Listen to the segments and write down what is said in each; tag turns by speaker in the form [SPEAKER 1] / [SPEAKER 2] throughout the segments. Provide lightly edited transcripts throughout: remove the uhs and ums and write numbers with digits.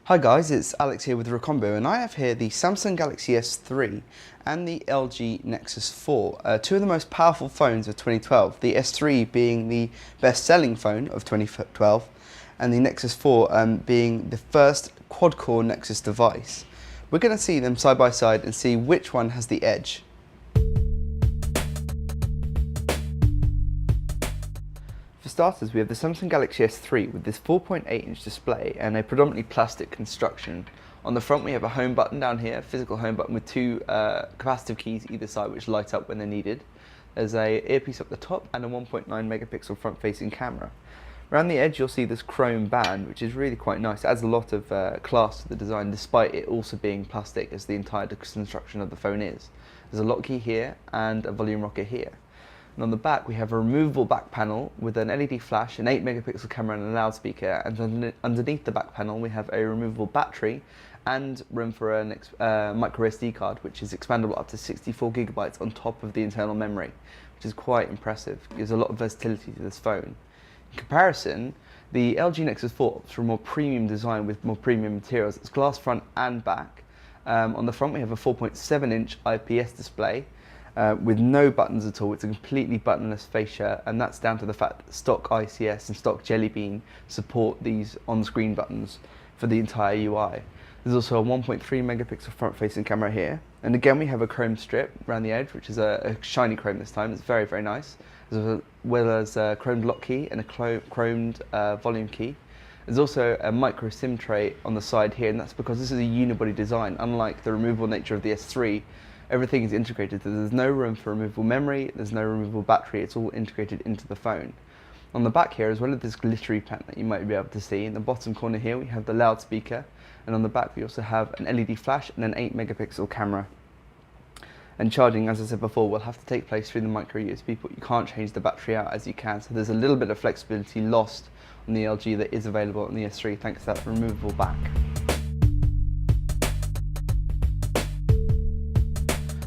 [SPEAKER 1] Hi guys, it's Alex here with Recombo, and I have here the Samsung Galaxy S3 and the LG Nexus 4, two of the most powerful phones of 2012, the S3 being the best-selling phone of 2012 and the Nexus 4 being the first quad-core Nexus device. We're going to see them side by side and see which one has the edge. For starters, we have the Samsung Galaxy S3 with this 4.8-inch display and a predominantly plastic construction. On the front we have a home button down here, a physical home button with two capacitive keys either side which light up when they're needed. There's a earpiece up the top and a 1.9 megapixel front-facing camera. Around the edge you'll see this chrome band, which is really quite nice. It adds a lot of class to the design despite it also being plastic, as the entire construction of the phone is. There's a lock key here and a volume rocker here. And on the back we have a removable back panel with an LED flash, an 8 megapixel camera and a loudspeaker, and underneath the back panel we have a removable battery and room for a micro SD card, which is expandable up to 64 gigabytes on top of the internal memory, which is quite impressive. It gives a lot of versatility to this phone. In comparison, the LG Nexus 4 opts for a more premium design with more premium materials. It's glass front and back. On the front we have a 4.7-inch IPS display with no buttons at all. It's a completely buttonless fascia, and that's down to the fact that stock ICS and stock Jelly Bean support these on-screen buttons for the entire UI. There's also a 1.3 megapixel front-facing camera here, and again we have a chrome strip around the edge, which is a shiny chrome this time. It's very, very nice, as well as a chromed lock key and a chromed volume key. There's also a micro SIM tray on the side here, and that's because this is a unibody design. Unlike the removable nature of the S3, everything is integrated, so there's no room for removable memory, there's no removable battery, it's all integrated into the phone. On the back here, as well as this glittery pen that you might be able to see, in the bottom corner here we have the loudspeaker, and on the back we also have an LED flash and an 8 megapixel camera. And charging, as I said before, will have to take place through the micro USB port. You can't change the battery out as you can, so there's a little bit of flexibility lost on the LG that is available on the S3 thanks to that removable back.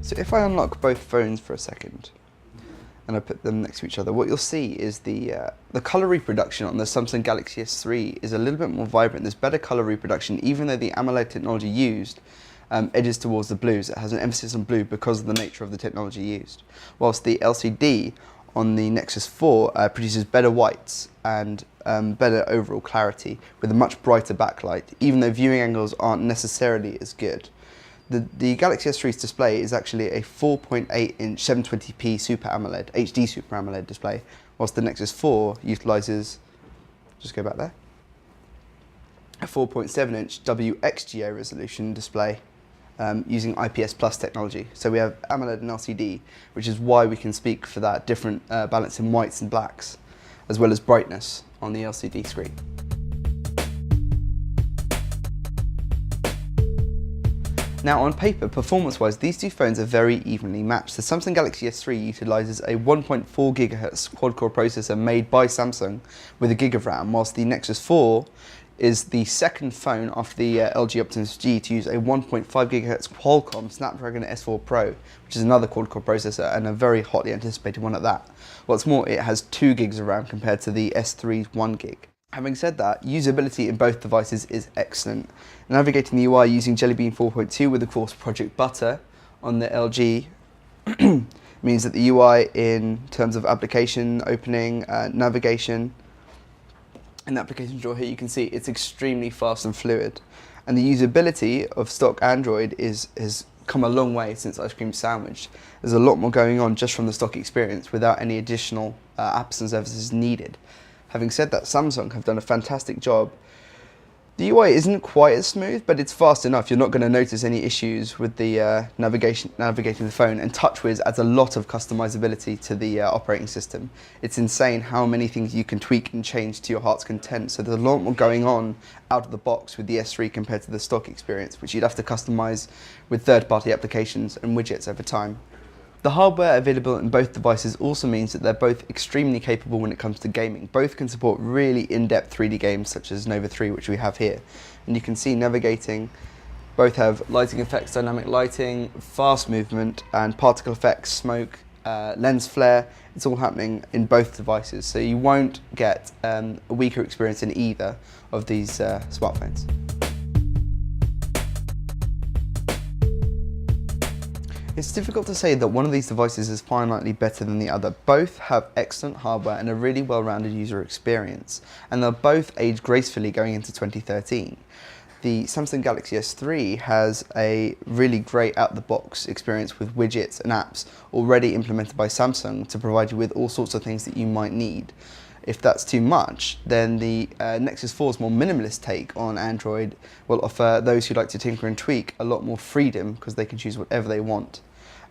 [SPEAKER 1] So if I unlock both phones for a second and I put them next to each other, what you'll see is the color reproduction on the Samsung Galaxy S3 is a little bit more vibrant. There's better color reproduction, even though the AMOLED technology used edges towards the blues. It has an emphasis on blue because of the nature of the technology used. Whilst the LCD on the Nexus 4 produces better whites and better overall clarity with a much brighter backlight, even though viewing angles aren't necessarily as good. The Galaxy S3's display is actually a 4.8-inch 720p Super AMOLED, HD Super AMOLED display, whilst the Nexus 4 utilises, just go back there, a 4.7-inch WXGA resolution display using IPS Plus technology. So we have AMOLED and LCD, which is why we can speak for that different balance in whites and blacks, as well as brightness on the LCD screen. Now on paper, performance-wise, these two phones are very evenly matched. The Samsung Galaxy S3 utilises a 1.4 GHz quad-core processor made by Samsung with a gig of RAM, whilst the Nexus 4 is the second phone after the LG Optimus G to use a 1.5 GHz Qualcomm Snapdragon S4 Pro, which is another quad-core processor and a very hotly anticipated one at that. What's more, it has 2 gigs of RAM compared to the S3's 1 gig. Having said that, usability in both devices is excellent. Navigating the UI using Jelly Bean 4.2 with, of course, Project Butter on the LG means that the UI in terms of application, opening, navigation, in the application drawer here you can see it's extremely fast and fluid. And the usability of stock Android has come a long way since Ice Cream Sandwich. There's a lot more going on just from the stock experience without any additional apps and services needed. Having said that, Samsung have done a fantastic job. The UI isn't quite as smooth, but it's fast enough. You're not going to notice any issues with the navigating the phone, and TouchWiz adds a lot of customizability to the operating system. It's insane how many things you can tweak and change to your heart's content, so there's a lot more going on out of the box with the S3 compared to the stock experience, which you'd have to customize with third-party applications and widgets over time. The hardware available in both devices also means that they're both extremely capable when it comes to gaming. Both can support really in-depth 3D games such as Nova 3, which we have here. And you can see navigating, both have lighting effects, dynamic lighting, fast movement, and particle effects, smoke, lens flare. It's all happening in both devices, so you won't get a weaker experience in either of these smartphones. It's difficult to say that one of these devices is finitely better than the other. Both have excellent hardware and a really well-rounded user experience, and they'll both age gracefully going into 2013. The Samsung Galaxy S3 has a really great out-the-box experience with widgets and apps already implemented by Samsung to provide you with all sorts of things that you might need. If that's too much, then the Nexus 4's more minimalist take on Android will offer those who like to tinker and tweak a lot more freedom because they can choose whatever they want.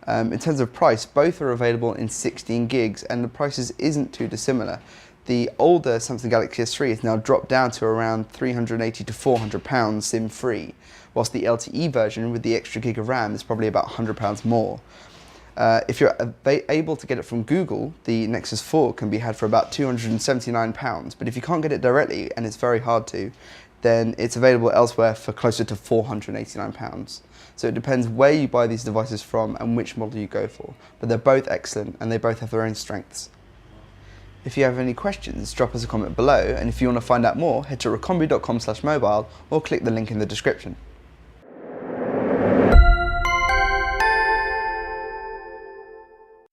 [SPEAKER 1] In terms of price, both are available in 16 gigs and the prices isn't too dissimilar. The older Samsung Galaxy S3 has now dropped down to around £380 to £400 SIM-free, whilst the LTE version with the extra gig of RAM is probably about £100 more. If you're able to get it from Google, the Nexus 4 can be had for about £279, but if you can't get it directly, and it's very hard to, then it's available elsewhere for closer to £489. So it depends where you buy these devices from and which model you go for, but they're both excellent and they both have their own strengths. If you have any questions, drop us a comment below, and if you want to find out more, head to recombi.com/mobile or click the link in the description.